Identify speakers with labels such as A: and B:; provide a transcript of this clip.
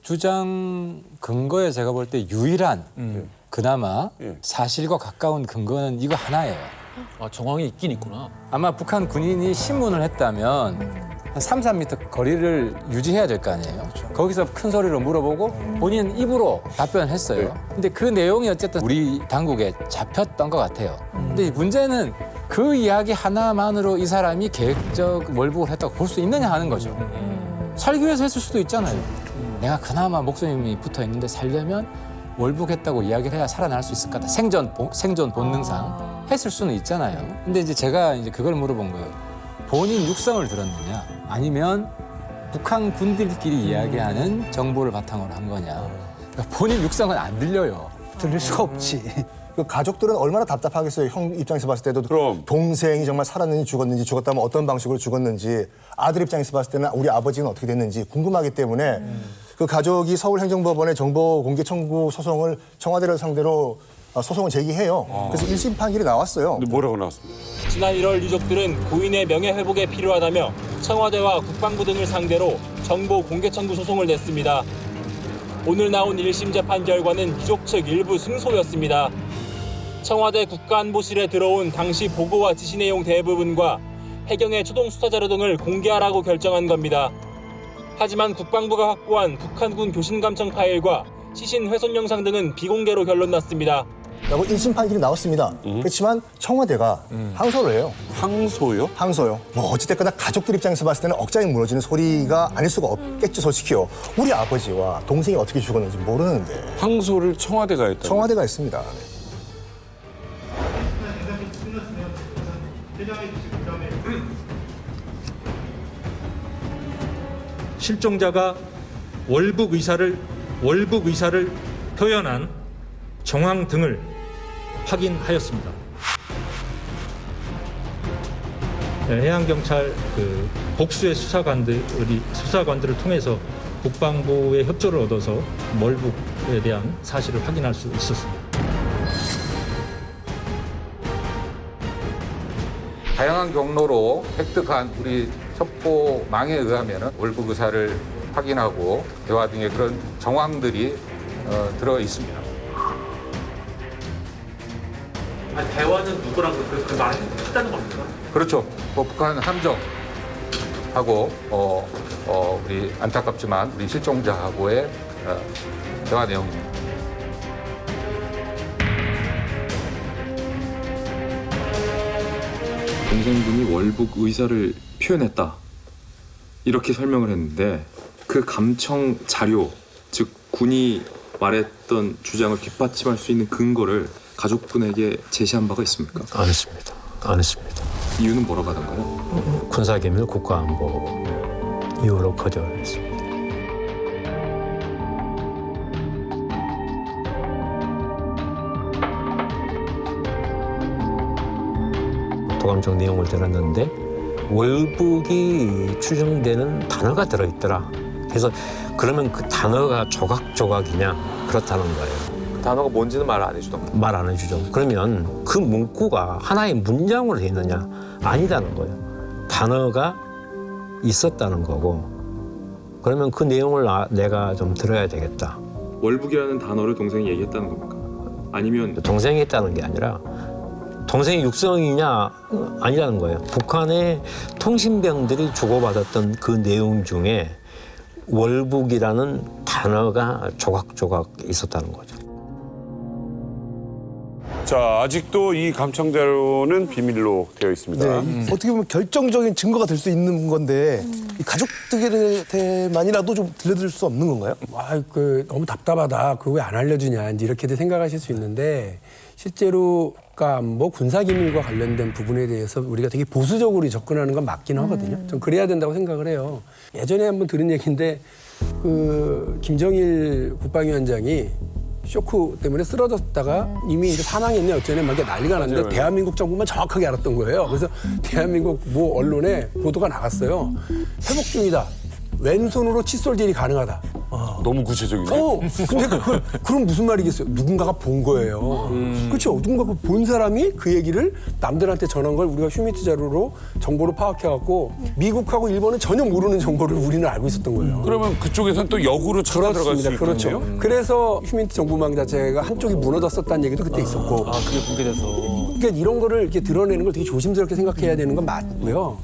A: 주장 근거에 제가 볼 때 유일한 그나마 사실과 가까운 근거는 이거 하나예요.
B: 아, 정황이 있긴 있구나.
A: 아마 북한 군인이 신문을 했다면 한 3, 4m 거리를 유지해야 될 거 아니에요. 거기서 큰 소리로 물어보고 본인 입으로 답변했어요. 근데 그 내용이 어쨌든 우리 당국에 잡혔던 것 같아요. 근데 문제는 그 이야기 하나만으로 이 사람이 계획적 월북을 했다고 볼 수 있느냐 하는 거죠. 살기 위해서 했을 수도 있잖아요. 내가 그나마 목숨이 붙어 있는데 살려면 월북했다고 이야기를 해야 살아날 수 있을 것 같다. 생존 본능상 했을 수는 있잖아요. 근데 이제 제가 이제 그걸 물어본 거예요. 본인 육성을 들었느냐, 아니면 북한 군들끼리 이야기하는 정보를 바탕으로 한 거냐. 그러니까 본인 육성은 안 들려요.
C: 들릴 수가 없지.
D: 그 가족들은 얼마나 답답하겠어요. 형 입장에서 봤을 때도
E: 그럼.
D: 동생이 정말 살았는지 죽었는지 죽었다면 어떤 방식으로 죽었는지 아들 입장에서 봤을 때는 우리 아버지는 어떻게 됐는지 궁금하기 때문에 그 가족이 서울행정법원에 정보 공개 청구 소송을 청와대를 상대로 소송을 제기해요. 그래서 1심 판결이 나왔어요.
E: 근데 뭐라고 나왔습니까?
F: 지난 1월 유족들은 고인의 명예회복에 필요하다며 청와대와 국방부 등을 상대로 정보 공개 청구 소송을 냈습니다. 오늘 나온 1심 재판 결과는 유족 측 일부 승소였습니다. 청와대 국가안보실에 들어온 당시 보고와 지시 내용 대부분과 해경의 초동 수사 자료 등을 공개하라고 결정한 겁니다. 하지만 국방부가 확보한 북한군 교신감청 파일과 시신 훼손 영상 등은 비공개로 결론 났습니다.
D: 라고 1심 판결이 나왔습니다. 그렇지만 청와대가 항소를 해요.
E: 항소요?
D: 항소요. 뭐 어찌됐거나 가족들 입장에서 봤을 때는 억장이 무너지는 소리가 아닐 수가 없겠죠, 솔직히요. 우리 아버지와 동생이 어떻게 죽었는지 모르는데
E: 항소를 청와대가 했다.
D: 청와대가 있습니다.
G: 실종자가 월북 의사를 표현한 정황 등을 확인하였습니다. 해양경찰 복수의 수사관들을 통해서 국방부의 협조를 얻어서 월북에 대한 사실을 확인할 수 있었습니다.
H: 다양한 경로로 획득한 우리 첩보망에 의하면 월북 의사를 확인하고 대화 등의 그런 정황들이 들어 있습니다.
F: 아니, 대화는 누구랑 그 말을 했다는 겁니까?
H: 그렇죠. 북한 함정하고 우리 안타깝지만 우리 실종자하고의 대화 내용입니다.
I: 동생분이 월북 의사를 표현했다 이렇게 설명을 했는데 그 감청 자료, 즉 군이 말했던 주장을 뒷받침할 수 있는 근거를 가족분에게 제시한 바가 있습니까?
J: 안 했습니다. 안 했습니다.
I: 이유는 뭐라고 하던가요?
J: 군사기밀 국가안보 이유로 거절했습니다. 도감청 내용을 들었는데 월북이 추정되는 단어가 들어있더라. 그래서 그러면 그 단어가 조각조각이냐 그렇다는 거예요.
B: 단어가 뭔지는 말 안 해주던가.
J: 말 안 해주죠. 그러면 그 문구가 하나의 문장으로 돼 있느냐? 아니다는 거예요. 단어가 있었다는 거고 그러면 그 내용을 내가 좀 들어야 되겠다.
I: 월북이라는 단어를 동생이 얘기했다는 겁니까? 아니면
J: 동생이 했다는 게 아니라 동생이 육성이냐 아니라는 거예요. 북한의 통신병들이 주고받았던 그 내용 중에 월북이라는 단어가 조각조각 있었다는 거죠.
E: 자, 아직도 이 감청 자료는 비밀로 되어 있습니다.
C: 네, 어떻게 보면 결정적인 증거가 될 수 있는 건데 이 가족들한테만이라도 좀 들려드릴 수 없는 건가요?
K: 너무 답답하다. 그거 왜 안 알려주냐. 이제 이렇게도 생각하실 수 있는데 실제로 뭐 군사기밀과 관련된 부분에 대해서 우리가 되게 보수적으로 접근하는 건 맞긴 하거든요. 좀 그래야 된다고 생각을 해요. 예전에 한번 들은 얘기인데 김정일 국방위원장이 쇼크 때문에 쓰러졌다가 이미 이제 사망했네 어쩌네 막 이렇게 난리가 났는데
E: 맞아요.
K: 대한민국 정부만 정확하게 알았던 거예요. 그래서 대한민국 모 언론에 보도가 나갔어요. 회복 중이다. 왼손으로 칫솔질이 가능하다.
E: 너무 구체적이네.
K: 근데 그럼 무슨 말이겠어요? 누군가가 본 거예요. 그렇죠. 누군가가 본 사람이 그 얘기를 남들한테 전한 걸 우리가 휴미트 자료로 정보를 파악해갖고 미국하고 일본은 전혀 모르는 정보를 우리는 알고 있었던 거예요.
E: 그러면 그쪽에서는 또 역으로 찾아 들어갈 수 있거든요.
K: 그렇죠. 그래서 휴민트 정보망 자체가 한쪽이 무너졌었다는 얘기도 그때 있었고.
B: 그게 공개돼서.
K: 그러니까 이런 거를 이렇게 드러내는 걸 되게 조심스럽게 생각해야 되는 건 맞고요.